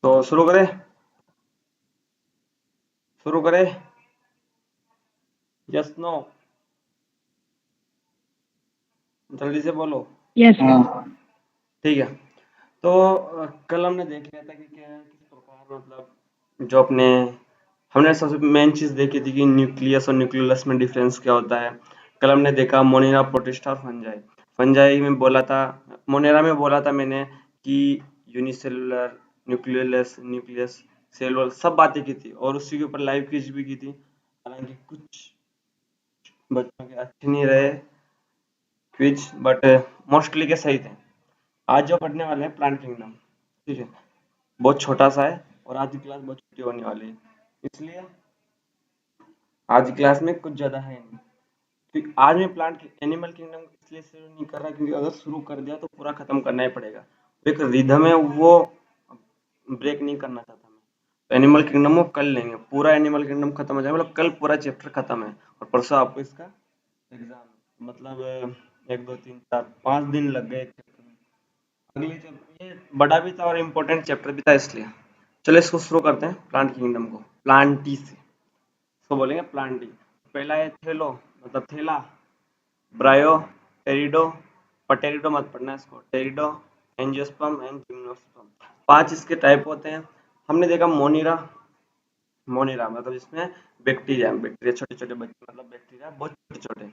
तो शुरू करें। यस नो, जल्दी से बोलो। Yes sir. हाँ। ठीक है। तो कल हमने देख लिया था कि क्या किस प्रकार मतलब जो अपने हमने सबसे मेन चीज देखी थी कि न्यूक्लियस और न्यूक्लियस में डिफरेंस क्या होता है। कल हमने देखा मोनेरा, प्रोटिस्टा और फंजाई। फंजाई में बोला था, मोनेरा में बोला था मैंने कि यूनिसेलुलर, न्यूक्लियस न्यूक्लियस सेलुलर सब बातें की थी और उसी के ऊपर लाइव क्विज भी की थी। हालांकि कुछ बच्चों के अच्छे नहीं रहे क्विज, बट मोस्टली के सही थे। आज जो पढ़ने वाले हैं प्लांट किंगडम, ठीक है, बहुत छोटा सा है और आज की क्लास बहुत छोटी होने वाली है, इसलिए आज की क्लास में कुछ ज्यादा है नहीं। तो आज मैं प्लांट एनिमल किंगडम इसलिए शुरू नहीं कर रहा क्योंकि अगर शुरू कर दिया तो पूरा खत्म करना ही पड़ेगा। एक रिधम है वो ब्रेक नहीं करना चाहता मैं। तो एनिमल किंगडम को कल लेंगे, पूरा एनिमल किंगडम खत्म हो जाएगा, मतलब कल पूरा चैप्टर खत्म है और परसों आपको इसका एग्जाम है। मतलब 1 2 3 4 5 दिन लग गए एक चैप्टर में। अगले चैप्टर ये बड़ा भी था और इम्पोर्टेंट चैप्टर भी था, इसलिए चलो इसको शुरू करते हैं प्लांट किंगडम को प्लांटी से। इसको बोलेंगे प्लांटी। पहला है थेलो, मतलब थैला। ब्रायो, टेरिडो, पर टेरिडो मत पढ़ना इसको, टेरिडो, एंजियोस्पर्म एंड जिम्नोस्पर्म। 5 इसके टाइप होते हैं। हमने देखा मोनिरा, मोनिरा मतलब इसमें बैक्टीरिया, बैक्टीरिया छोटे छोटे बच्चे, मतलब बैक्टीरिया बहुत छोटे छोटे।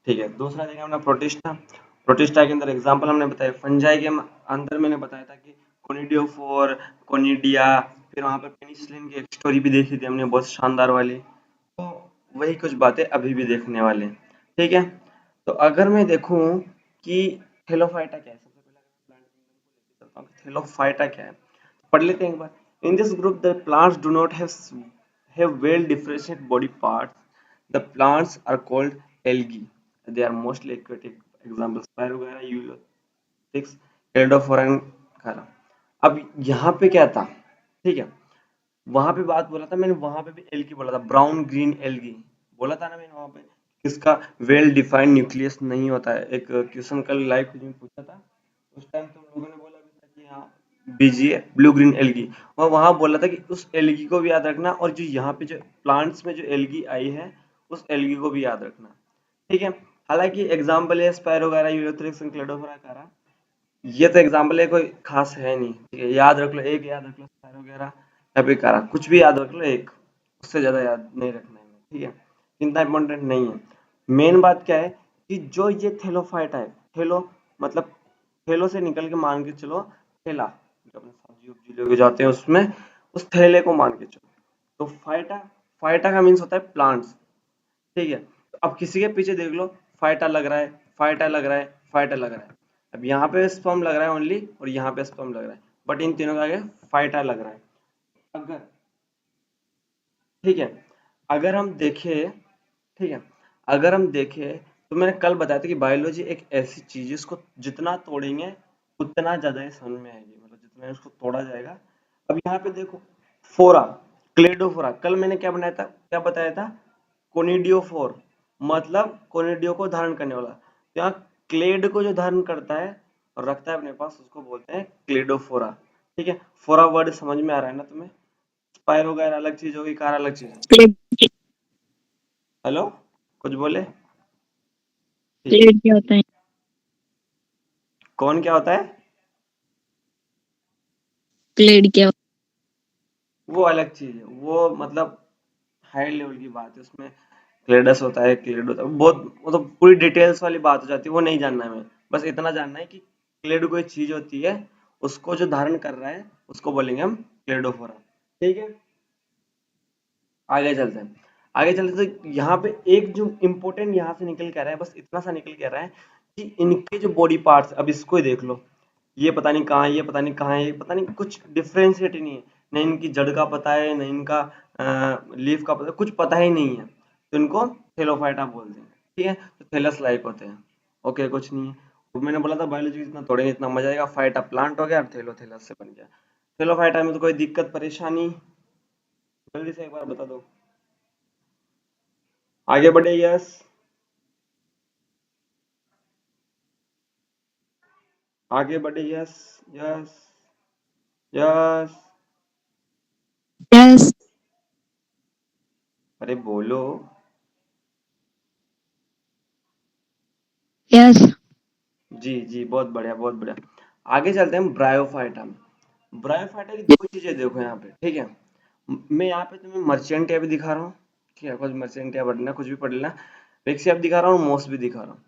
ठीक है, दूसरा देखा हमने प्रोटिस्टा। प्रोटिस्टा के अंदर एग्जांपल हमने बताया, फंजाई के अंदर मैंने बताया था कि कोनिडियोफोर, कोनिडिया, फिर वहां पर पेनिसिलिन की एक स्टोरी भी देखी थी हमने बहुत शानदार वाली। तो वही कुछ बातें अभी भी देखने वाले हैं। ठीक है, तो अगर मैं देखूं कि थेलोफाइटा क्या है, सबसे पहले अगर मैं प्लांट किंगडम को लेके चलता हूँ कि थेलोफाइटा क्या है, पढ़ लेते हैं एक बार। In this group the plants do not have well differentiated body parts. The plants are called algae. They are mostly aquatic. Examples Pyrogera, Ulothics, Eldophora and Chara. अब यहाँ पे क्या था, ठीक है, वहां पे बात बोला था मैंने, वहां पे भी एल्गी बोला था, ब्राउन ग्रीन एल्गी बोला था ना मैंने वहां पे। किसका वेल डिफाइंड न्यूक्लियस नहीं होता है। एक क्वेश्चन कल लाइव में पूछा था, उस टाइम तुम लोगों ने बोला भी था कि हाँ बीजीए ब्लू ग्रीन एल्गी, और वहां बोला था कि उस एल्गी को भी याद रखना और जो यहाँ पे जो प्लांट्स में जो एल्गी आई है उस एल्गी को भी याद रखना। ठीक है, हालांकि एग्जाम्पल है स्पायरोगारा, यूलोथ्रिक्स एंड क्लेडोफोरा। ये तो एग्जाम्पल है, कोई खास है नहीं। ठीक है, याद रख लो, एक याद रख लो स्पाइरो वगैरह या फिर कारा, कुछ भी याद रख लो एक, उससे ज्यादा याद नहीं रखना है। ठीक है, इतना इम्पोर्टेंट नहीं है। मेन बात क्या है कि जो ये थेलोफाइटा है, थेलो मतलब थैलो से निकल के मान के चलो थैला, जो अपने सब्जी उब्जी लेके जाते हैं उसमें, उस थैले को मान के चलो। तो फाइटा, फाइटा का मीन्स होता है प्लांट्स। ठीक है, तो अब किसी के पीछे देख लो, फाइटा लग रहा है, फाइटा लग रहा है, फाइटा लग रहा है। अब यहाँ पे स्पर्म लग रहा है ओनली और यहाँ पे स्पर्म लग रहा है, बट इन तीनों के आगे फाइटा लग रहा है। अगर, ठीक है, अगर हम देखें, ठीक है, अगर हम देखें तो मैंने कल बताया था कि बायोलॉजी एक ऐसी चीज है, इसको जितना तोड़ेंगे उतना ज्यादा ये समझ में आएगी, मतलब जितना इसको तोड़ा जाएगा। अब यहाँ पे देखो, फोरा, क्लेडोफोरा, कल मैंने क्या बनाया था, क्या बताया था, कोनिडियोफोर, मतलब कोनिडियो को धारण करने वाला। तो यहाँ क्लेड को जो धारण करता है और रखता है अपने पास उसको बोलते हैं क्लेडोफोरा। ठीक है, फोरा वर्ड समझ में आ रहा है ना तुम्हें। स्पाइरो वगैरह अलग चीज होगी, कार अलग चीज है। प्लेट। हेलो, कुछ बोले? ठीक है, प्लेट क्या होता है? कौन क्या होता है? प्लेट क्या होता वो अलग चीज है, वो मतलब हाई लेवल की बात है, उसमें क्लेडस होता है, क्लेड होता है, बहुत मतलब पूरी डिटेल्स वाली बात हो जाती है, वो नहीं जानना है हमें। बस इतना जानना है कि क्लेड कोई चीज होती है, उसको जो धारण कर रहा है उसको बोलेंगे हम क्लेडोफोरा। ठीक है, आगे चलते हैं। आगे चलते तो यहाँ पे एक जो इम्पोर्टेंट यहाँ से निकल के आ रहा है, बस इतना सा निकल के आ रहा है कि इनके जो बॉडी पार्ट्स, अब इसको ही देख लो, ये पता नहीं कहाँ है, ये पता नहीं कहाँ है, ये पता नहीं, कुछ डिफ्रेंशिएट ही नहीं है। न इनकी जड़ का पता है, न इनका लीफ का पता है, कुछ पता ही नहीं है। तो इनको थेलोफाइटा बोलते हैं। ठीक है, तो थैलस लाइक होते हैं। ओके, कुछ नहीं है। तो मैंने बोला था बायोलॉजी जितना तोड़ेंगे इतना मजा आएगा। फाइटा प्लांट हो गया और थैलो थैलस से बन गया। थैलोफाइटा में तो कोई दिक्कत परेशानी, जल्दी से एक बार बता दो। आगे बढ़े, यस, आगे बढ़े, यस, यस, यस, Yes. अरे बोलो। Yes. जी जी, बहुत बढ़िया बहुत बढ़िया। आगे चलते हैं ब्रायोफाइटा में। ब्रायोफाइटा की दो चीजें देखो यहाँ पे, ठीक है। मैं यहाँ पे तुम्हें मर्चेंटिया भी दिखा रहा हूँ, ठीक है, कुछ मर्चेंटिया पढ़ना, कुछ भी पढ़ लेना। वेक्सिया भी दिखा रहा हूँ, मोस भी दिखा रहा हूँ।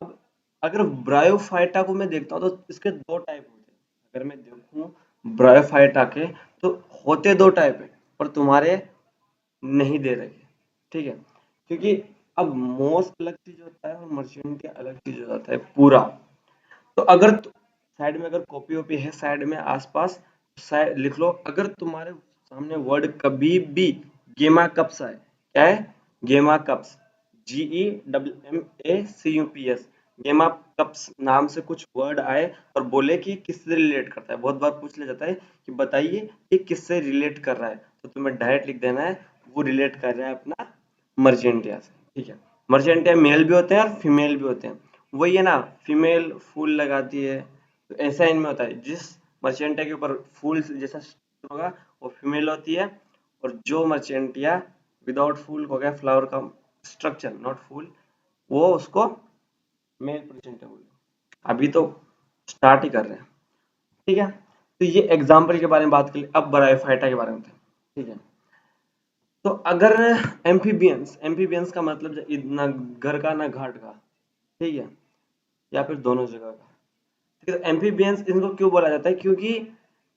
अब अगर ब्रायोफाइटा को मैं देखता हूँ तो इसके दो टाइप होते हैं। अगर मैं देखूँ ब्रायोफाइटा के, तो होते दो टाइप है, पर तुम्हारे नहीं दे रखे, ठीक है। क्योंकि अब मोस अलग चीज होता है और मर्चेंटिया अलग चीज हो जाता है पूरा। तो अगर साइड में अगर कॉपी वॉपी है साइड में आसपास, साइड लिख लो। अगर तुम्हारे सामने वर्ड कभी भी गेमा कप्स आए, क्या है, गेमा कप्स, GEMMACUPS, गेमा कप्स नाम से कुछ वर्ड आए और बोले कि किससे रिलेट करता है, बहुत बार पूछ लिया जाता है कि बताइए ये किससे रिलेट कर रहा है, तो तुम्हें डायरेक्ट लिख देना है वो रिलेट कर रहा है अपना मर्चेंटिया से, ठीक है। मर्चेंटिया मेल भी होते हैं और फीमेल भी होते हैं। वही है ना, फीमेल फूल लगाती है, तो ऐसा इनमें होता है। जिस मर्चेंटिया के ऊपर फूल जैसा structure होगा वो फीमेल होती है, और जो मर्चेंटिया विदाउट फूल हो गया, फ्लावर का स्ट्रक्चर नॉट फूल, वो उसको मेल मर्चेंटिया बोलते हैं। अभी तो स्टार्ट ही कर रहे हैं, ठीक है। तो ये एग्जाम्पल के बारे में बात करें, अब ब्रायोफाइटा के बारे में, ठीक है। तो अगर एम्फीबियंस, एम्फीबियंस का मतलब ना घर का ना घाट का, ठीक है, या फिर दोनों जगह का, ठीक है। एम्फीबियंस इनको क्यों बोला जाता है, क्योंकि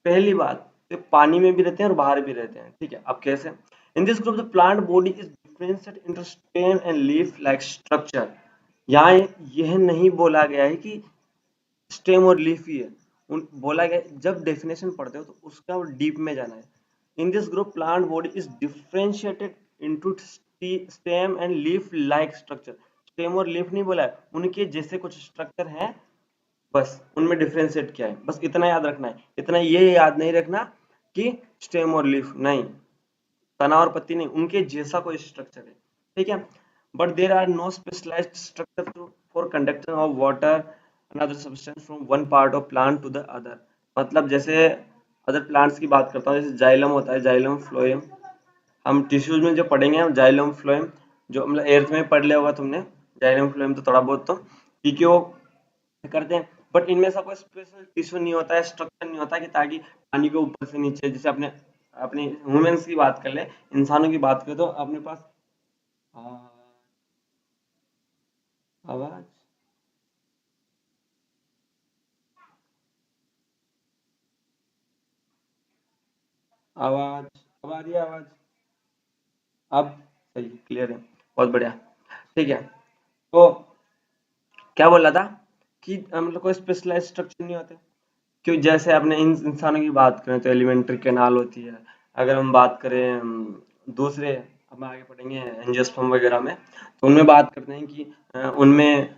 पहली बात ये पानी में भी रहते हैं और बाहर भी रहते हैं, ठीक है। अब कैसे, इन this group the plant body is differentiated into stem and leaf like structure. यहाँ यह नहीं बोला गया है कि स्टेम और लीफ ही है, बोला गया जब डेफिनेशन पढ़ते हो तो उसका डीप में जाना है। इन this group plant body is differentiated into stem and leaf like structure. Stem और लीफ नहीं बोला है, उनके जैसे कुछ स्ट्रक्चर हैं, बस उनमें डिफरेंशिएट किया है, बस इतना याद रखना है। इतना ये याद नहीं रखना कि स्टेम और लीफ नहीं, तना और पत्ती नहीं, उनके जैसा कोई स्ट्रक्चर है, ठीक है। But there are no specialised structure for conduction of water another substance from one part of plant to the other. मतलब जैसे अदर प्लांट्स की बात करता हूँ, जैसे जाइलम होता है, जाइलम फ्लोएम, हम टिश्यूज में जो पढ़ेंगे हम जाइलम फ्लोएम, जो मतलब एर्थ में पढ़ लिया होगा तुमने, जाइलम फ्लोएम तो थोड़ा बहुत तो, क्योंकि वो करते हैं। बट इनमें ऐसा कोई स्पेशल टिश्यू नहीं होता है, स्ट्रक्चर नहीं होता कि ताकि पानी के ऊपर से नीचे, जैसे अपने अपनी ह्यूमंस की बात कर ले, इंसानों की बात करें तो अपने पास आवाज, आवाज, अब आ रही है आवाज, अब सही क्लियर है, बहुत बढ़िया, ठीक है। तो क्या बोल रहा था कि मतलब कोई स्पेशलाइज स्ट्रक्चर नहीं होते, क्यों, जैसे अपने इंसानों की बात करें तो एलिमेंट्री कैनाल होती है। अगर हम बात करें दूसरे, हम आगे पढ़ेंगे एंजियोस्पर्म वगैरह में, तो उनमें बात करते हैं कि उनमें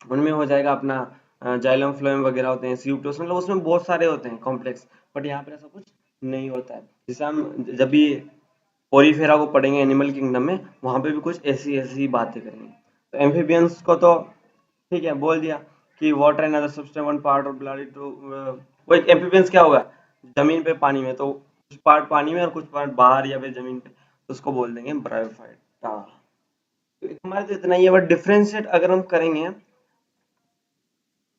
उनमें हो जाएगा अपना जाइलम फ्लोएम वगैरह होते हैं, सीयूटोस, मतलब उसमें बहुत सारे होते हैं कॉम्प्लेक्स। बट यहाँ पर ऐसा कुछ नहीं होता है। जैसे हम जब भी पोरीफेरा को पढ़ेंगे एनिमल किंगडम में, वहां पे भी कुछ ऐसी ऐसी बातें करेंगे। तो एम्फीबियंस को तो ठीक है बोल दिया कि water and other substance one part of blood to, वो एक एम्फीबियंस क्या होगा, जमीन पे पानी में, तो कुछ पार्ट पानी में और कुछ पार्ट बाहर या फिर जमीन पे, तो उसको बोल देंगे ब्रायोफाइट। हाँ, तो हमारे तो इतना ही है, बट डिफरेंशिएट अगर हम करेंगे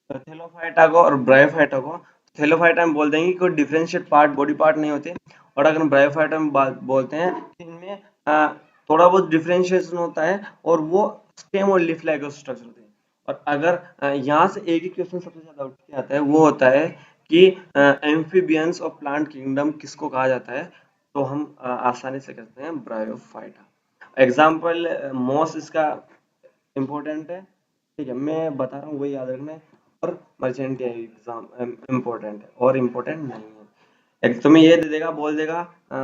थेलोफाइटा को और ब्रायोफाइटा को, थेलोफाइटा में बोल देंगे कि कोई डिफरेंशिएट पार्ट बॉडी पार्ट नहीं होते, और अगर हम ब्रायोफाइटा में बात बोलते हैं कि इनमें थोड़ा बहुत डिफरेंशिएशन होता है, और वो स्टेम और लीफ लाइक स्ट्रक्चर होते हैं। और अगर यहाँ से एक ही क्वेश्चन सबसे ज्यादा उठ के आता है, वो होता है कि एम्फीबियंस और प्लांट किंगडम किसको कहा जाता है, तो हम आसानी से कहते हैं ब्रायोफाइटा। एग्जाम्पल मॉस इसका इम्पोर्टेंट है, ठीक है, मैं बता रहा हूँ वही याद रखना है। और मर्चेंट एग्जाम इम्पोर्टेंट है और इम्पोर्टेंट नहीं है। एक तुम्हें ये दे देगा, बोल देगा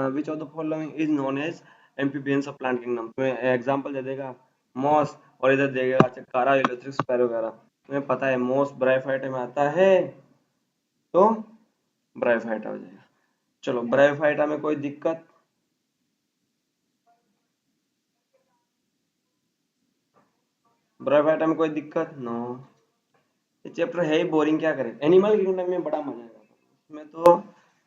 which of the following is known as amphibians of plant kingdom, तुम्हें एग्जांपल दे देगा मॉस, और इधर देगा चिकारा इलेक्ट्रिक स्पैरो वगैरह। तुम्हें पता है मॉस ब्रायोफाइटा में आता है, तो ब्रायोफाइटा हो जाएगा। चलो, ब्रायोफाइटा में कोई दिक्कत, ब्रायोफाइटा में कोई दिक्कत नो। ये चैप्टर है ही बोरिंग, क्या करें, एनिमल किंगडम में बड़ा मजा आएगा, इसमें तो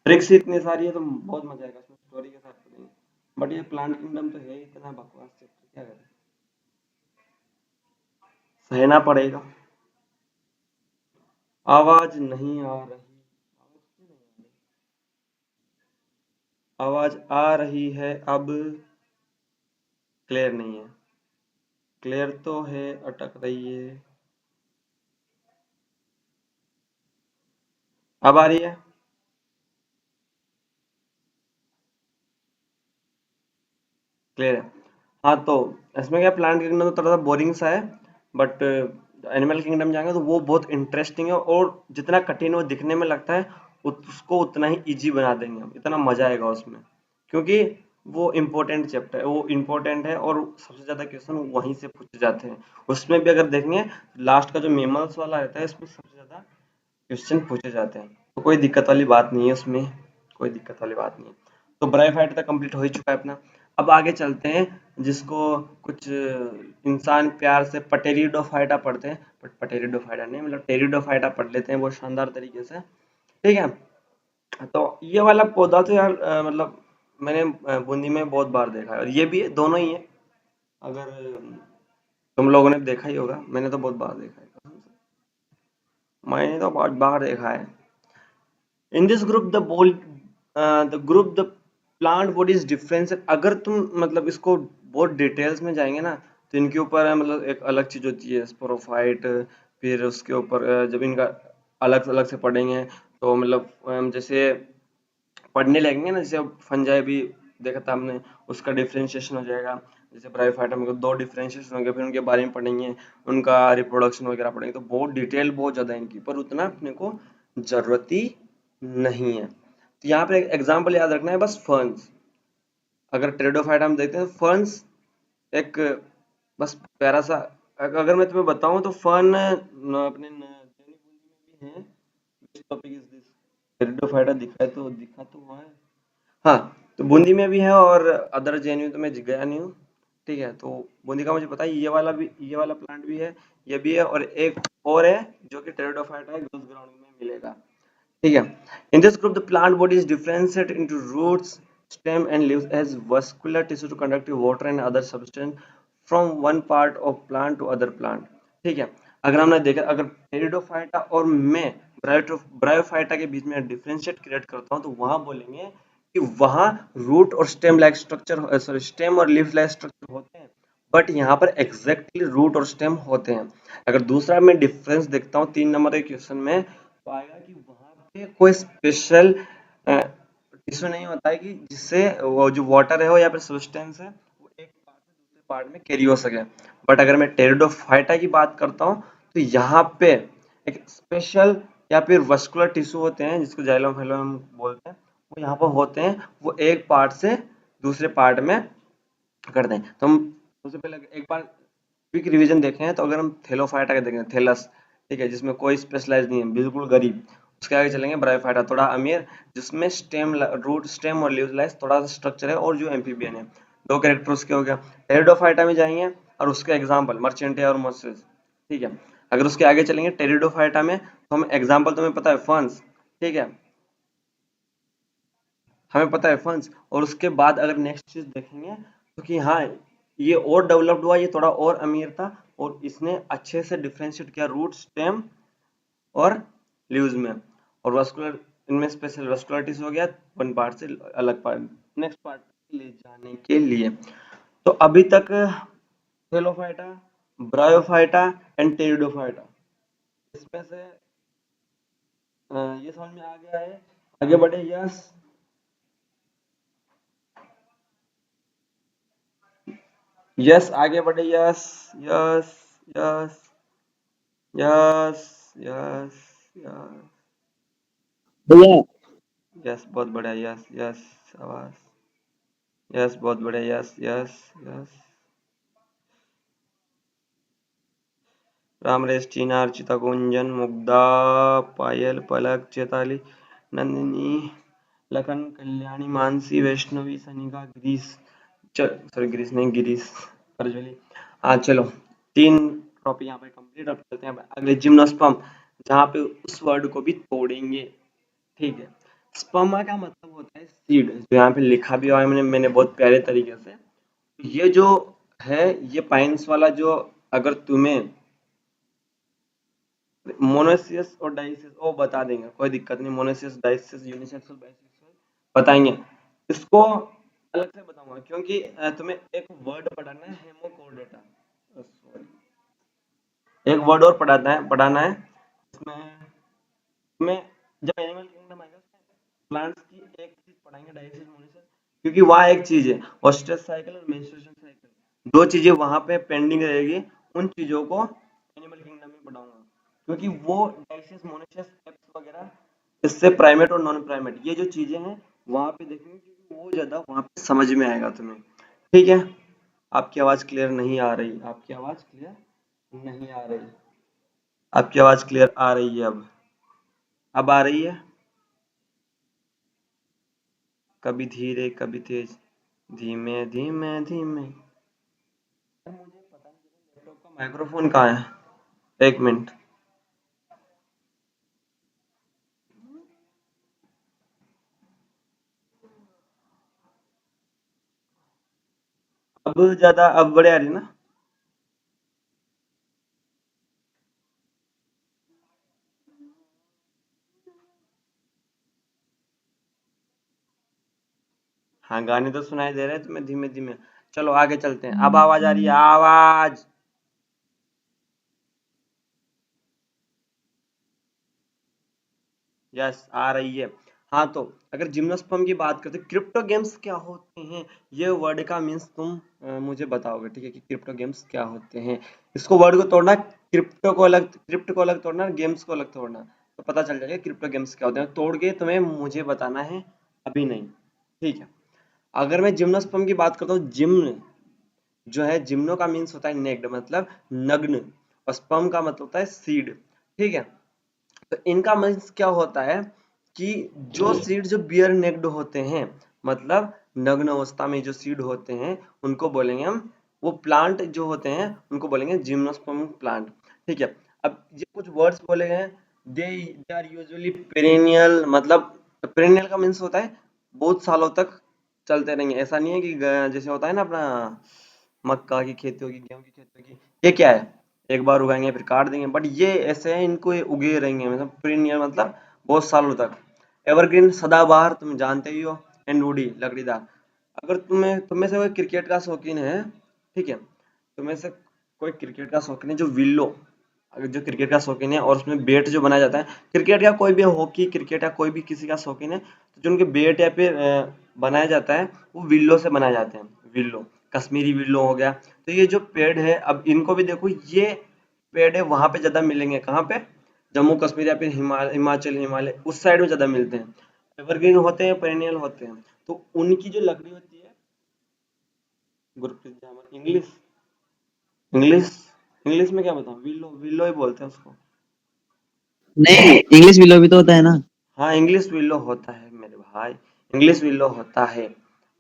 ट्रिक्स इतनी सारी है तो बहुत मजा आएगा उसमें, स्टोरी के साथ पढ़ेंगे। बट ये प्लांट किंगडम तो है ही इतना बकवास चैप्टर, क्या करें, सहना पड़ेगा। आवाज नहीं आ रही, आवाज क्यों नहीं आ रही? आवाज आ रही है अब, क्लियर नहीं है। क्लियर तो है, अटक रही है। अब आ रही है। क्लियर है। हाँ तो इसमें क्या, प्लांट किंगडम तो थोड़ा सा बोरिंग सा है, बट एनिमल किंगडम जाएंगे तो वो बहुत इंटरेस्टिंग है, और जितना कठिन वो दिखने में लगता है उसको उतना ही इजी बना देंगे हम, इतना मजा आएगा उसमें, क्योंकि वो इम्पोर्टेंट चैप्टर है, वो इम्पोर्टेंट है, और सबसे ज्यादा क्वेश्चन वहीं से पूछे जाते हैं। उसमें भी अगर देखेंगे, लास्ट का जो मेमल्स वाला रहता है इसमें सबसे ज्यादा क्वेश्चन पूछे जाते हैं, तो कोई दिक्कत वाली बात नहीं है उसमें, कोई दिक्कत वाली बात नहीं है। तो ब्राइफाइट तक कंप्लीट हो ही चुका है अपना। अब आगे चलते हैं, जिसको कुछ इंसान प्यार से पटेरिडोफाइटा पढ़ते हैं, बट पटेरिडोफाइटा नहीं, मतलब टेरिडोफाइटा पढ़ लेते हैं बहुत शानदार तरीके से। ठीक है। तो ये वाला पौधा तो यार मतलब मैंने बूंदी में बहुत बार देखा है, और ये भी है, दोनों ही है। अगर तुम लोगों ने देखा ही होगा, मैंने तो बहुत बार देखा है कसम से। मैंने तो बहुत बार देखा है। इन this group the group the plant body is difference. अगर तुम मतलब इसको बहुत डिटेल्स में जाएंगे ना, तो इनके ऊपर मतलब एक अलग चीज होती है स्पोरोफाइट, फिर उसके ऊपर जब इनका अलग अलग से पढ़ेंगे, तो मतलब जैसे पढ़ने लगेंगे ना, जैसे फंजाई भी देखा था हमने, उसका डिफरेंशिएशन हो जाएगा। जैसे ब्रायोफाइटा में दो डिफरेंशिएशन हो गए, फिर उनके बारे में पढ़ेंगे, उनका रिप्रोडक्शन वगैरह पढ़ेंगे, तो बहुत डिटेल बहुत ज्यादा है इनकी, पर उतना अपने को जरूरत ही नहीं है। तो यहाँ पे एक एग्जाम्पल याद रखना है बस, फर्न्स। अगर टेरिडोफाइटा हम देखते हैं, फर्न्स एक बस प्यारा सा, अगर मैं तुम्हें बताऊं तो फर्न अपने जैनी बूंदी में भी है। Which topic is this? Pteridophyta दिखा तो हुआ है। हाँ, तो बूंदी में भी है, और अदर जेएनयू तो मैं गया नहीं हूँ। ठीक है, तो बूंदी का मुझे पता है, ये वाला प्लांट भी है, ये भी है, और एक और है जो कि टेरिडोफाइटा है, गर्ल्स ग्राउंड में मिलेगा। ठीक है। In this group, the plant body is differentiated into roots, stem, and leaves as vascular tissue to conduct water and other substance from one part of plant to other plant. ठीक है। अगर हमने देखा, अगर टेरिडोफाइटा और मैं bryophyta के बीच में डिफरेंशिएट क्रिएट करता हूँ, तो वहां बोलेंगे कि वहां रूट और stem like structure, sorry stem और लीफ लाइक स्ट्रक्चर होते हैं, बट यहाँ पर एग्जैक्टली रूट और स्टेम होते हैं। अगर दूसरा मैं डिफरेंस देखता हूँ 3 नंबर के क्वेश्चन में, तो आएगा कि वहां पे कोई स्पेशल टिश्यू नहीं होता है कि जिससे वो जो वाटर है हो या फिर सब्सटेंस है वो एक पार्ट से दूसरे पार्ट में कैरी हो सके। बट अगर मैं टेरिडोफाइटा की बात करता हूँ, तो यहाँ पे एक स्पेशल या फिर वस्कुलर टिश्यू होते हैं, जिसको जाइलम फेलोम हम बोलते हैं, वो यहाँ पर होते हैं, वो एक पार्ट से दूसरे पार्ट में कर दें। तो हम सबसे पहले एक बार क्विक रिवीजन देखें, तो अगर हम थेलोफाइटा का देखें, थेलस, ठीक है, जिसमें कोई स्पेशलाइज नहीं है, बिल्कुल गरीब। उसके आगे चलेंगे ब्रायोफाइटा, थोड़ा अमीर, जिसमें स्टेम, रूट स्टेम और लीव लाइस थोड़ा सा स्ट्रक्चर है, और जो एम्फीबियन है। दो कैरेक्टर उसके हो गया। टेरिडोफाइटा में जाएंगे, और उसके एग्जाम्पल मर्चेंटिया और मोसेस। ठीक है। अगर उसके आगे चलेंगे टेरिडोफाइटा में, तो हम एग्जाम्पल, तुम्हें पता है फंस, ठीक है, हमें पता है फंस। और उसके बाद अगर नेक्स्ट चीज देखेंगे, तो कि हाँ, ये और डेवलप्ड हुआ, ये थोड़ा और अमीर था, और इसने अच्छे से डिफरेंशिएट किया रूट स्टेम और लीव्स में। और वस्कुलर, इनमें स्पेशल वस्कुलरिटीज हो गया, वन पार्ट से अलग पार्ट, नेक्स्ट पार्ट ले जाने के लिए। तो अभी तक थेलोफाइटा, ब्रायोफाइटा एंड टेरिडोफाइटा, इसमें से ये समझ में आ गया है। आगे बढ़े, यस। यस, आगे बढ़े, yes. Yes. Yes. Yes. Yes. Yes. भैया यस, बहुत बढ़िया, यस यस। शाबाश। यस, बहुत बढ़िया, यस यस। यस। रामरेश, टीना, अर्चिता, गुंजन, मुग्धा, पायल, पलक, चेताली, नंदिनी, लखन, कल्याणी, मानसी, वैष्णवी, सनिका, गिरीश, सॉरी गिरीश नहीं, गिरीश, प्रज्वली। हाँ चलो, 3 टॉपिक यहाँ पे कंप्लीट। अब चलते हैं अगले जिम्नोस्पर्म, जहाँ पे उस वर्ड को भी तोड़ेंगे। ठीक है। स्पर्मा का मतलब होता है सीड, जो यहाँ पे लिखा भी हुआ है मैंने बहुत प्यारे तरीके से। ये जो है, ये पाइन्स वाला जो, अगर तुम्हें मोनोसियस और डाइसियस वो बता देंगे, कोई दिक्कत नहीं। मोनोसियस, डाइसियस, यूनिसेक्सुअल, बाइसेक्सुअल बताएंगे। इसको अलग से बताऊंगा, क्योंकि तुम्हें एक वर्ड पढ़ाना है, हेमोकोर्डेटा। सॉरी, एक वर्ड और पढ़ाना है इसमें। तुम्हें जब एनिमल किंगडम आएगा उसमें प्लांट्स की एक चीज पढ़ाएंगे, डाइसियस, मोनोसियस, क्योंकि वहाँ एक चीज है, ऑस्ट्रेस साइकिल और मेंस्ट्रुएशन साइकिल, दो चीजें वहां पे पेंडिंग रहेगी। उन चीजों को एनिमल किंगडम में पढ़ाऊंगा, क्योंकि वो डाइसियस, मोनोसियस, एप्स वगैरह, इससे प्राइमेट और नॉन प्राइमेट ये जो चीजें हैं वहां पे देखेंगे, क्योंकि वो ज्यादा वहां पे समझ में आएगा तुम्हें। ठीक है। आपकी आवाज क्लियर नहीं आ रही, आपकी आवाज क्लियर नहीं आ रही, आपकी आवाज क्लियर आ रही है अब आ रही है। कभी धीरे कभी तेज, धीमे धीमे धीमे। यार मुझे पता नहीं चला लैपटॉप का माइक्रोफोन कहाँ है, एक मिनट। अब ज्यादा, अब बड़े आ रही ना। हाँ, गाने तो सुनाई दे रहे हैं तुम्हें धीमे धीमे। चलो आगे चलते हैं, अब आवाज आ रही है, आवाज। यस, आ रही है। हाँ, तो अगर जिम्नोस्पर्म की बात करते, क्रिप्टो गेम्स क्या होते हैं, ये वर्ड का मीन्स तुम मुझे बताओगे, ठीक है, कि क्रिप्टो गेम्स क्या होते हैं। इसको वर्ड को तोड़ना, क्रिप्टो को अलग, क्रिप्ट को अलग तोड़ना, गेम्स को अलग तोड़ना, तो पता चल जाएगा क्रिप्टो गेम्स क्या होते हैं। तोड़ के तुम्हें मुझे बताना है, अभी नहीं। ठीक है। अगर मैं जिम्नोस्पर्म की बात करता हूँ, जिम्न जो है, जिम्नो का मीन्स होता है नेक्ड, मतलब नग्न, और स्पर्म का मतलब होता है सीड। ठीक है। तो इनका मीन्स क्या होता है कि जो सीड जो बियर नेक्ड होते हैं, मतलब नग्न अवस्था में जो सीड होते हैं, उनको बोलेंगे हम, वो प्लांट जो होते हैं उनको बोलेंगे जिम्नोस्पर्म प्लांट। ठीक है। अब ये कुछ वर्ड्स बोले गए हैं। दे दे आर यूजुअली पेरेनियल, मतलब पेरेनियल का मीन्स होता है बहुत सालों तक चलते रहेंगे। ऐसा नहीं है कि जैसे होता है ना अपना मक्का की खेती होगी, गेहूं की खेती होगी, ये क्या है, एक बार उगाएंगे फिर काट देंगे, बट ये ऐसे हैं, इनको ये उगे रहेंगे, मतलब पेरिनियल, मतलब बहुत सालों तक। एवरग्रीन, सदाबहार, तुम जानते ही हो। एंड वुडी, लकड़ीदार। अगर तुम्हें से कोई क्रिकेट का शौकीन है, ठीक है, तुम्हें से कोई क्रिकेट का शौकीन है जो विल्लो, अगर जो क्रिकेट का शौकीन है और उसमें बैट जो बनाया जाता है, क्रिकेट या कोई भी हॉकी, क्रिकेट या कोई भी किसी का शौकीन है, तो जो उनके बैट या फिर बनाया जाता है, वो विल्लो से बनाए जाते हैं। विल्लो, कश्मीरी विल्लो हो गया। तो ये जो पेड़ है, अब इनको भी देखो, ये पेड़ है वहां पे ज्यादा मिलेंगे, कहाँ पे, जम्मू कश्मीर या फिर हिमाचल, हिमालय उस साइड में ज्यादा मिलते हैं। एवरग्रीन होते हैं, पेरेनियल होते हैं। तो उनकी जो लकड़ी होती है, गुरप्रीत जामल, इंग्लिश, इंग्लिश, इंग्लिश में क्या बताऊं, विल्लो, विल्लो ही बोलते हैं उसको। नहीं, इंग्लिश विलो भी तो होता है ना। हाँ, इंग्लिश विल्लो होता है मेरे भाई, इंग्लिश विल्लो होता है।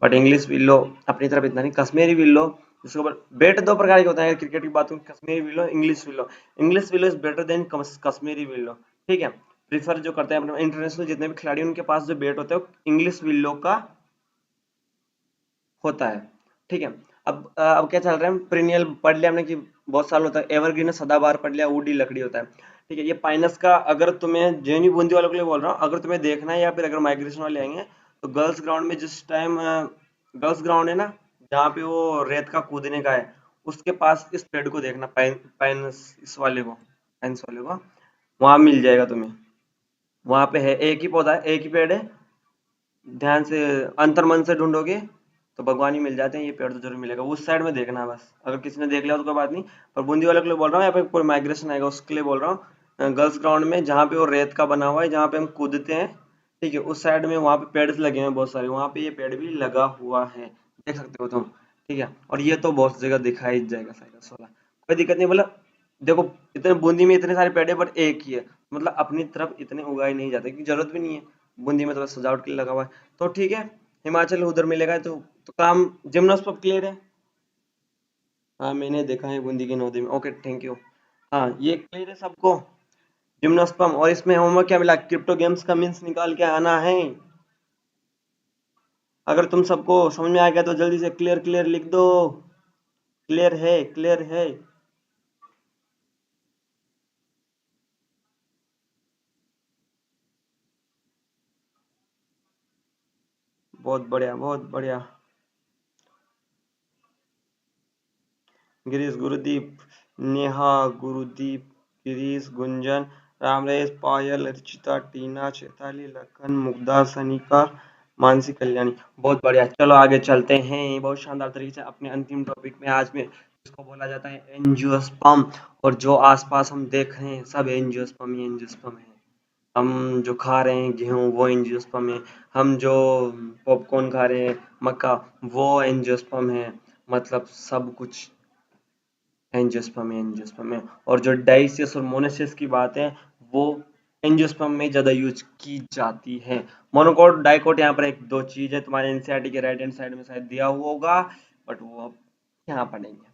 बट इंग्लिश विल्लो अपनी तरफ इतना नहीं, कश्मीरी विल्लो, जिसके ऊपर बेट दो प्रकार के होते हैं, अगर क्रिकेट की बात करूं, Kashmiri willow, English willow. English willow is better than Kashmiri willow. ठीक है। प्रीफर जो करते हैं अपने इंटरनेशनल जितने भी खिलाड़ी, उनके पास जो बेट होता है वो इंग्लिश विल्लो का होता है। ठीक है। अब क्या चल रहा है, पेरिनियल पढ़ लिया हमने कि बहुत साल होता है, एवरग्रीन है, सदाबहार पढ़ लिया, वुडी लकड़ी होता है। ठीक है। ये पाइनस का, अगर तुम्हें जेएनयू बूंदी वालों के लिए बोल रहा हूँ, अगर तुम्हें देखना है या फिर अगर माइग्रेशन वाले आएंगे, तो गर्ल्स ग्राउंड में जिस टाइम, गर्ल्स ग्राउंड है ना, जहाँ पे वो रेत का कूदने का है, उसके पास इस पेड़ को देखना, पाइनस, इस वाले को, पाइनस वाले को, वहां मिल जाएगा तुम्हें। वहां पे है, एक ही पौधा है, एक ही पेड़ है। ध्यान से, अंतर मन से ढूंढोगे तो भगवान ही मिल जाते हैं, ये पेड़ तो जरूर मिलेगा। उस साइड में देखना है बस, अगर किसी ने देख लिया तो कोई बात नहीं। पर बूंदी वाले के लिए बोल रहा हूँ, या फिर कोई माइग्रेशन आएगा उसके लिए बोल रहा हूँ, गर्ल्स ग्राउंड में जहाँ पे वो रेत का बना हुआ है, जहाँ पे हम कूदते हैं, ठीक है, उस साइड में वहाँ पे पेड़ लगे हैं बहुत सारे, वहाँ पे ये पेड़ भी लगा हुआ है, देख सकते हो तुम। ठीक है। और ये तो बहुत जगह दिखाई जाएगा साइडस वाला, कोई दिक्कत नहीं। मतलब देखो, इतने बूंदी में इतने सारे पेड़ है, बट एक ही है, मतलब अपनी तरफ इतने उगाए नहीं जाते, क्योंकि जरूरत भी नहीं है। बूंदी में तो बस सजावट के लिए लगा हुआ है। तो ठीक है, हिमाचल उधर मिलेगा, तो काम जिम्नोस्पर्म क्लियर है। हाँ, मैंने देखा है बूंदी की नदी में, ओके थैंक यू। हाँ, ये क्लियर है सबको, जिम्नोस्पर्म। और इसमें होमवर्क क्या मिला, क्रिप्टो गेम्स का मीन्स निकाल के आना है। अगर तुम सबको समझ में आ गया तो जल्दी से क्लियर क्लियर लिख दो। क्लियर है, क्लियर है। बहुत बढ़िया, बहुत बढ़िया। गिरीश, गुरुदीप, नेहा, गुरुदीप, गिरीश, गुंजन, रामरेश, पायल, रिचिता, टीना, चैताली, लखन, मुग्धा, सनिका, मानसी, कल्याणी। बहुत बढ़िया, चलो आगे चलते हैं बहुत शानदार तरीके से अपने अंतिम टॉपिक में आज में, जिसको बोला जाता है एंजियोस्पर्म। और जो आसपास हम देख रहे हैं सब एंजियोस्पर्म ही एंजियोस्पर्म है। हम जो खा रहे हैं गेहूं वो एंजियोस्पर्म है। हम जो पॉपकॉर्न खा रहे हैं, मक्का, वो एंजियोस्पर्म है। मतलब सब कुछ एंजियोस्पर्म है, एंजियोस्पर्म है। और जो डाइसियस और मोनोसिस की बात है, वो एंजियोस्पर्म में ज्यादा यूज की जाती है। मोनोकोट डाइकोट यहाँ पर एक दो चीज है, तुम्हारे एनसीईआरटी के राइट हैंड साइड में शायद दिया हुआ होगा, बट वो अब यहाँ पढ़ेंगे।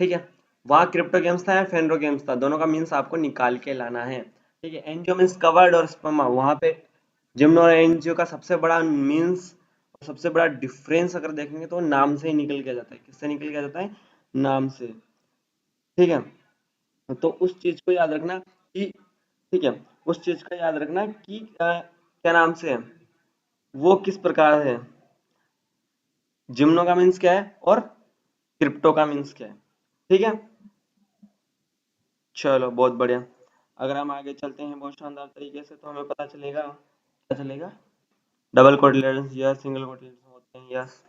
ठीक है। वहाँ क्रिप्टो गेम्स था या फेनरो गेम्स था, दोनों का मीन्स आपको निकाल के लाना है। ठीक है। एनजीओ मीन्स कवर्ड और स्पर्मा, वहां पे जिम्नो और एनजीओ का सबसे बड़ा मीन्स, सबसे बड़ा डिफरेंस अगर देखेंगे तो नाम से ही निकल के जाता है। किससे निकल के जाता है? नाम से। ठीक है। तो उस चीज को याद रखना कि, ठीक है, उस चीज का याद रखना कि क्या नाम से है, वो किस प्रकार है। जिम्नो का मीन्स क्या है और क्रिप्टो का मीन्स क्या है। ठीक है। चलो बहुत बढ़िया। अगर हम आगे चलते हैं बहुत शानदार तरीके से तो हमें पता चलेगा, क्या चलेगा, डबल कोटिलेडन्स या सिंगल कोटिलेडन्स होते हैं, यस।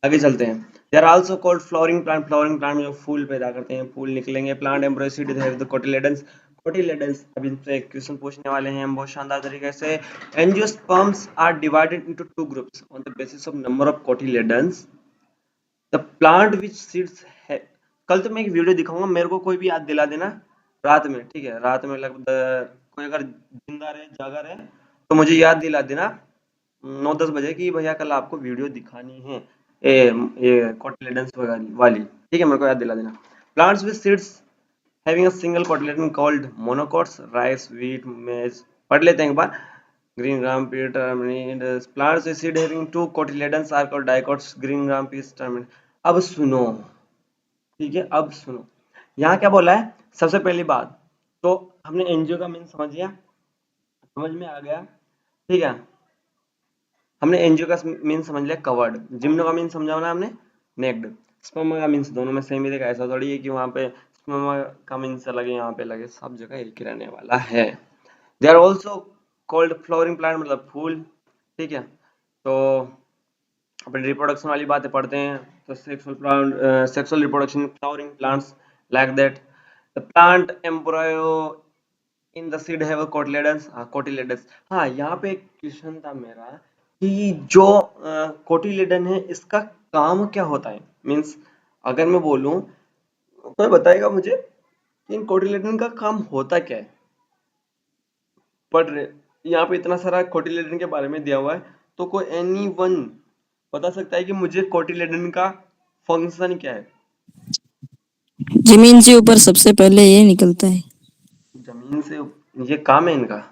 आगे चलते हैं। They are also called flowering plant, flowering plant में जो फूल पैदा करते हैं, फूल निकलेंगे। Plant embryos have the cotyledons, cotyledons. अब इनसे एक क्वेश्चन पूछने वाले हैं हम बहुत शानदार तरीके से। Angiosperms are divided into two groups on the basis of number of cotyledons. The plant which seeds है, कल तो मैं एक वीडियो दिखाऊंगा, मेरे को कोई भी याद दिला देना रात में। ठीक है, रात में लगभग कोई अगर जिंदा रहे जागा रहे तो मुझे याद दिला देना 9-10 बजे कि भैया कल आपको वीडियो दिखानी है, ये कोटिलेडन्स वाली। ठीक है, मेरे को याद दिला देना। Plants with seeds having a single cotyledon called monocots, rice, wheat, मेज। पढ़ लेते हैं एक बार। Green gram pea terminated. Plants with seed having two cotyledons are called dicots. Green gram pea terminated. अब सुनो, ठीक है, अब सुनो, यहाँ क्या बोला है। सबसे पहली बात तो हमने एनजीओ का मीन समझ लिया, समझ में आ गया। ठीक है। हमने एनजीओ का मीन समझ लिया कवर्ड, जिम्नो का मीन समझा ना हमने, नेक्ड। स्पर्मा का मीन्स दोनों में सेम ही रहेगा, ऐसा थोड़ी है कि वहां पे स्पर्मा का मीन्स अलग है यहाँ पे अलग है, सब जगह एक ही रहने वाला है। They are also called flowering plant, मतलब फूल। ठीक है। तो अपन रिप्रोडक्शन वाली बातें पढ़ते हैं। तो sexual plant, sexual reproduction flowering plants like that. The plant embryo in the seed have cotyledons, हाँ कोटिलेडन्स। हाँ, यहाँ पे एक क्वेश्चन था मेरा कि जो कोटिलेडन है इसका काम क्या होता है, मीन्स अगर मैं बोलूं, कोई बताएगा मुझे कि इन कोटिलेडन का काम होता क्या है। पढ़ रहे, यहाँ पे इतना सारा कोटिलेडन के बारे में दिया हुआ है, तो कोई एनी वन बता सकता है कि मुझे कोटिलेडन का फंक्शन क्या है। जमीन से ऊपर सबसे पहले ये निकलता है। जमीन से ये काम है इनका,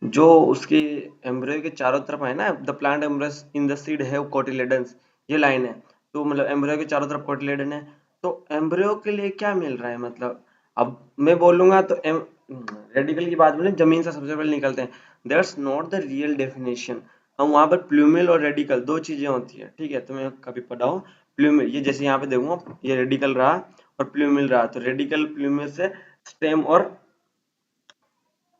जो उसके एम्ब्रियो के चारों तरफ है ना, the plant embryos in the seed have cotyledons, ये लाइन है। तो मतलब एम्ब्रियो के चारों तरफ कोटिलेडन है, तो एम्ब्रियो के लिए क्या मिल रहा है, मतलब अब मैं बोलूंगा तो रेडिकल की बात बोले, जमीन से सबसे पहले निकलते हैं, that's not the real definition. हम वहां पर प्लूमिल और रेडिकल दो चीजें होती है। ठीक है, तुम्हें कभी पढ़ाओ प्लूमिल, ये जैसे यहाँ पे देखूंगा ये रेडिकल रहा और प्लूमिल रहा, तो रेडिकल प्लूमिल से स्टेम और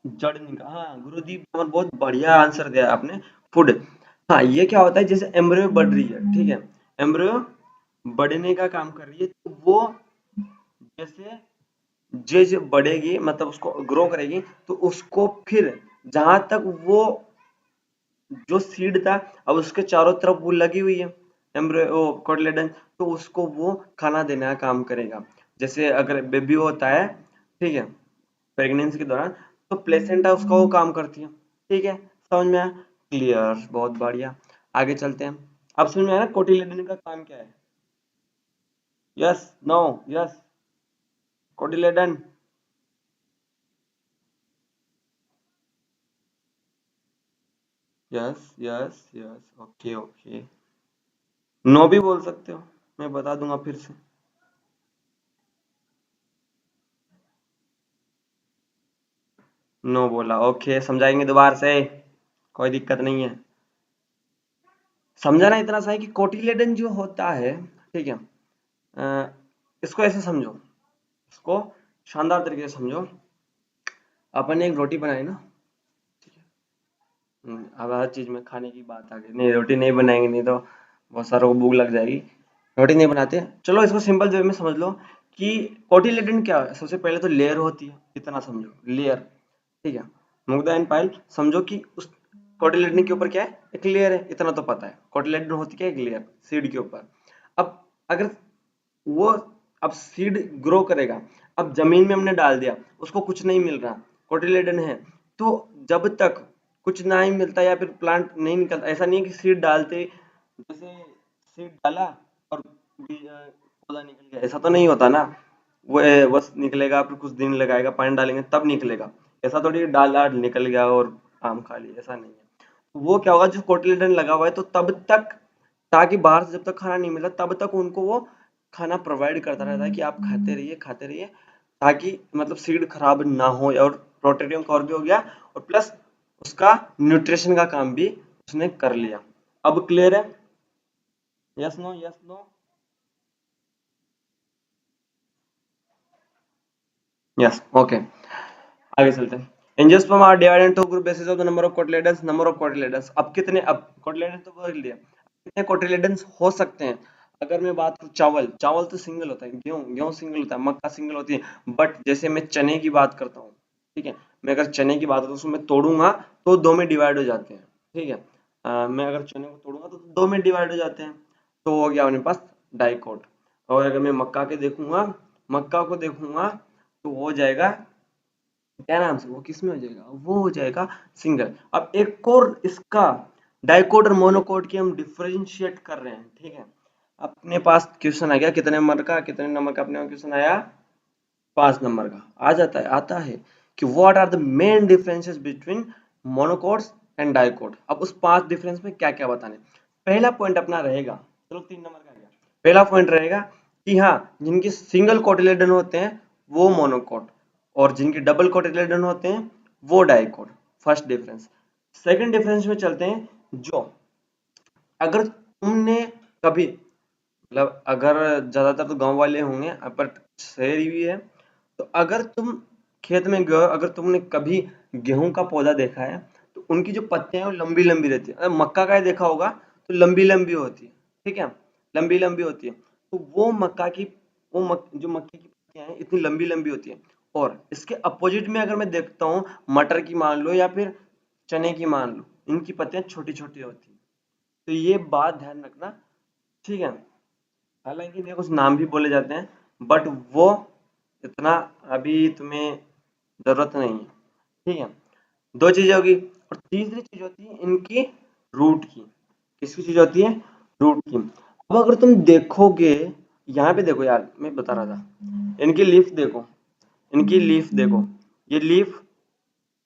जड़ निकाल, हाँ गुरुदीप तंवर, बहुत बढ़िया आंसर दिया आपने। फूड, हाँ ये क्या होता है, जैसे एम्ब्रियो बढ़ रही है, ठीक है, एम्ब्रियो बढ़ने का काम कर रही है, तो वो जैसे जैसे बढ़ेगी मतलब उसको ग्रो करेगी, तो उसको फिर जहां तक वो जो सीड था, अब उसके चारों तरफ वो लगी हुई है एम्ब्रियो कोटिलेडन, तो उसको वो खाना देने का काम करेगा। जैसे अगर बेबी होता है, ठीक है, प्रेगनेंसी के दौरान, तो प्लेसेंटा उसका वो काम करती है। ठीक है, समझ में आया, क्लियर, बहुत बढ़िया। आगे चलते हैं। अब समझ में आया ना कोटिलेडन का काम क्या है। Yes, no, yes, cotyledon. Yes yes yes, okay okay. No भी बोल सकते हो, मैं बता दूंगा फिर से। नो बोला, ओके, समझाएंगे दोबारा से, कोई दिक्कत नहीं है। समझाना इतना सा है कि कोटिलेडन जो होता है, ठीक है, इसको ऐसे समझो, इसको शानदार तरीके से समझो। अपन ने एक रोटी बनाई ना, अब हर चीज में खाने की बात आ गई, नहीं रोटी नहीं बनाएंगे नहीं तो बहुत सारों को भूख लग जाएगी। रोटी नहीं बनाते, चलो इसको सिंपल वे में समझ लो कि कोटिलेडन क्या है। सबसे पहले तो लेयर होती है, इतना समझो, लेयर, ठीक है। मुग्धा एंड पायल, समझो कि उस कोटिलेडन के ऊपर क्या है, एक लेयर है, इतना तो पता है। कोटिलेडन होती क्या है, एक लेयर सीड के ऊपर। अब अगर वो, अब सीड ग्रो करेगा, अब जमीन में हमने डाल दिया, उसको कुछ नहीं मिल रहा, कोटिलेडन है, तो जब तक कुछ नहीं मिलता या फिर प्लांट नहीं निकलता, ऐसा नहीं है कि सीड डालते, जैसे सीड डाला और पौधा निकल गया, ऐसा तो नहीं होता ना। वो बस निकलेगा, फिर कुछ दिन लगाएगा, पानी डालेंगे तब निकलेगा। ऐसा थोड़ी डाला निकल गया और आम खा लिया, ऐसा नहीं है। तो वो क्या होगा, जो कोटिलेडन लगा हुआ है तो तब तक, ताकि बाहर से जब तक खाना नहीं मिला तब तक उनको वो खाना प्रोवाइड करता रहता है कि आप खाते रहिए, ताकि मतलब सीड खराब ना हो, और प्रोटेरियम कवर भी हो गया, और प्लस उसका न्यूट्रिशन का काम भी उसने कर लिया। अब क्लियर है? Yes no, yes no, yes, okay. आगे चलते हैं। Angiosperm are divided into group basis of the number of cotyledons. अब कितने, अब कोटिलेडन्स तो बोल दिया, कितने कोटिलेडन्स हो सकते हैं। अगर मैं बात करूं चावल, चावल तो सिंगल होता है, गेहूं, गेहूं सिंगल होता है, मक्का सिंगल होती है, बट जैसे मैं चने की बात करता हूँ, ठीक है, मैं अगर चने की बात करूँ उसको मैं तोड़ूंगा तो दो में डिवाइड हो जाते हैं, ठीक है। मैं अगर चने को तोड़ूंगा तो दो में डिवाइड हो जाते हैं, तो हो गया अपने पास डाइकोट। और अगर मैं मक्का के देखूंगा, मक्का को देखूंगा तो हो जाएगा, क्या नाम से, वो किस में हो जाएगा, वो हो जाएगा सिंगल। अब एक और इसका डाइकोट और मोनोकोट की हम डिफरेंशिएट कर रहे हैं, ठीक है। अपने पास क्वेश्चन आ गया, कितने नंबर का, कितने नंबर का अपने क्वेश्चन आया, 5 नंबर का आ जाता है, आता है कि what are the main differences between monocots and dicot. अब उस 5 डिफरेंस में क्या क्या बताने। पहला पॉइंट अपना रहेगा, चलो 3 नंबर का आ गया। पहला पॉइंट रहेगा कि हाँ, जिनके सिंगल कोटिलेडन होते हैं वो मोनोकोट, और जिनके डबल कोटिलेडन होते हैं वो dicot. First difference. Second difference में चलते हैं, जो अगर तुमने कभी, मतलब अगर ज्यादातर तो गांव वाले होंगे, पर शहरी भी है, तो अगर तुम खेत में गए, अगर तुमने कभी गेहूं का पौधा देखा है, तो उनकी जो पत्तियां हैं वो लंबी लंबी रहती है। अगर मक्का का देखा होगा तो लंबी लंबी होती है, ठीक है, लंबी लंबी होती है। तो वो मक्का की, जो मक्के की पत्तियां हैं इतनी लंबी लंबी होती है। और इसके अपोजिट में अगर मैं देखता हूँ, मटर की मान लो या फिर चने की मान लो, इनकी पत्तियां छोटी छोटी होती हैं। तो ये बात ध्यान रखना, ठीक है। हालांकि इनके कुछ नाम भी बोले जाते हैं, बट वो इतना अभी तुम्हें जरूरत नहीं है, ठीक है। दो चीजें होगी, और तीसरी चीज होती है इनकी रूट की। किसकी चीज होती है, रूट की। अब अगर तुम देखोगे, यहाँ पे देखो यार, मैं बता रहा था, इनकी लीफ देखो, इनकी लीफ देखो, ये लीफ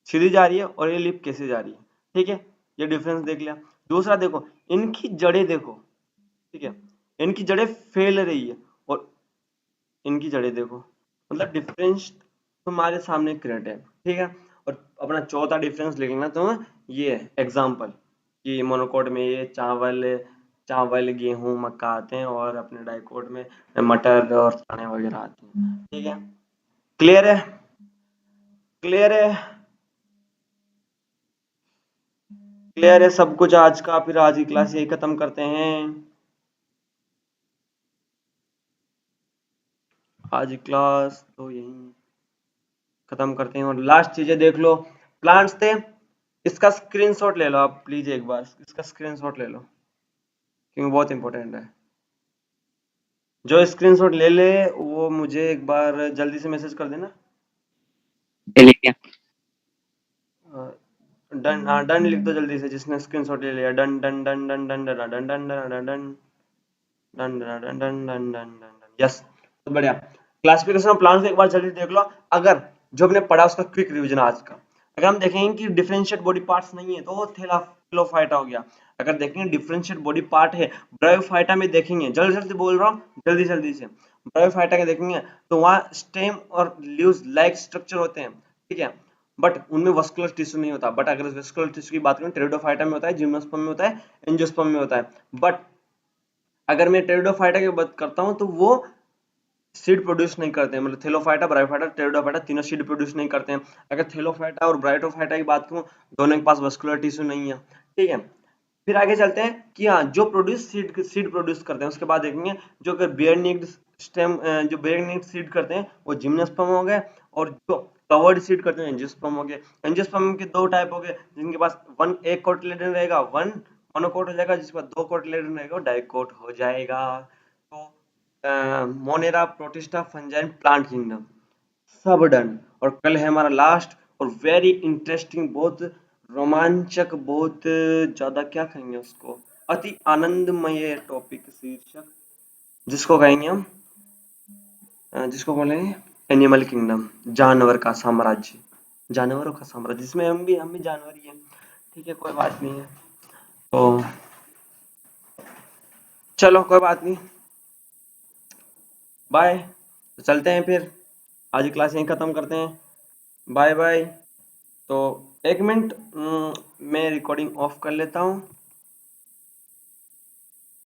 सीधी जा रही है और ये लीफ कैसे जा रही है, ठीक है, ये डिफरेंस देख लिया। दूसरा देखो, इनकी जड़ें देखो, ठीक है, इनकी जड़ें फैल रही है, और इनकी जड़ें देखो, मतलब डिफरेंस तुम्हारे सामने क्रिएट है, ठीक है। और अपना चौथा डिफरेंस लिख लेना तो ये है एग्जाम्पल, कि मोनोकोट में ये चावल, चावल गेहूं मक्का आते हैं, और अपने डाइकोट में मटर और चने वगैरह आते हैं, ठीक है। क्लियर है? क्लियर है? क्लियर है सब कुछ आज का? फिर आज की क्लास यही खत्म करते हैं। आज की क्लास तो यही खत्म करते हैं, और लास्ट चीजें देख लो। प्लांट्स थे, इसका स्क्रीनशॉट ले लो आप प्लीज, एक बार इसका स्क्रीनशॉट ले लो, क्योंकि बहुत इंपॉर्टेंट है। जो स्क्रीनशॉट ले ले वो मुझे एक बार जल्दी से मैसेज कर देना। ले लिया। डन, हाँ डन लिख दो जल्दी से, जिसने स्क्रीनशॉट ले लिया। Done done done done done done done done done done done done done done done done done done. Yes, बहुत बढ़िया। क्लासिफिकेशन ऑफ प्लांट्स एक बार जल्दी देख लो, अगर जो हमने पढ़ा उसका क्विक रिवीजन आज का। अगर हम देखेंगे कि डिफरेंशिएट बॉडी पार्ट्स नहीं है तो वो थैलाकोफाइटा हो गया। अगर देखेंगे डिफरेंशिएट बॉडी पार्ट है, ब्रायोफाइटा में देखेंगे, जल्दी जल्दी बोल रहा हूँ, जल्दी जल्दी से, ब्रायोफाइटा के देखेंगे तो वहाँ स्टेम और लीव्स लाइक स्ट्रक्चर होते हैं, ठीक है, बट उनमें वस्कुलर टिश्यू नहीं होता। बट अगर वस्कुलर टिश्यू की बात करें, टेरिडोफाइटा में होता है, जिम्नोस्पर्म में होता है, एंजियोस्पर्म में होता है। बट अगर मैं टेरिडोफाइटा की बात करता हूँ तो वो सीड प्रोड्यूस नहीं करते हैं, मतलब थेलोफाइटा, ब्रायोफाइटा, टेरिडोफाइटा तीनों सीड प्रोड्यूस नहीं करते हैं। अगर थेलोफाइटा और ब्रायोटोफाइटा की बात करूं, दोनों के पास वस्कुलर टिश्यू नहीं है, ठीक है। फिर आगे चलते हैं कि हाँ, जो प्रोड्यूस सीड प्रोड्यूस करते हैं, उसके बाद देखेंगे जो अगर बेयर नेक्ड स्टेम, जो बेयर नेक्ड सीड करते हैं वो जिम्नोस्पर्म हो गए, और जो कवर्ड सीड करते हैं एंजियोस्पर्म हो गए। एंजियोस्पर्म के दो टाइप हो गए, जिनके पास वन एक कोटिलेडन रहेगा, वन मोनोकोट हो जाएगा, जिसके बाद दो कोटिलेडन रहेगा वो डाइकोट हो जाएगा। तो मोनेरा, प्रोटिस्टा, फंजाइन, प्लांट किंगडम सब डन। और कल है हमारा लास्ट और वेरी इंटरेस्टिंग, बहुत रोमांचक, बहुत ज्यादा क्या कहेंगे उसको, अति आनंदमय टॉपिक शीर्षक, जिसको कहेंगे हम जिसको बोलेंगे एनिमल किंगडम, जानवर का साम्राज्य, जानवरों का साम्राज्य, जिसमें हम भी जानवर ही हैं, ठीक है, कोई बात नहीं है। तो चलो कोई बात नहीं, बाय, तो चलते हैं फिर, आज की क्लास यहीं खत्म करते हैं, बाय बाय। तो एक मिनट, मैं रिकॉर्डिंग ऑफ कर लेता हूँ।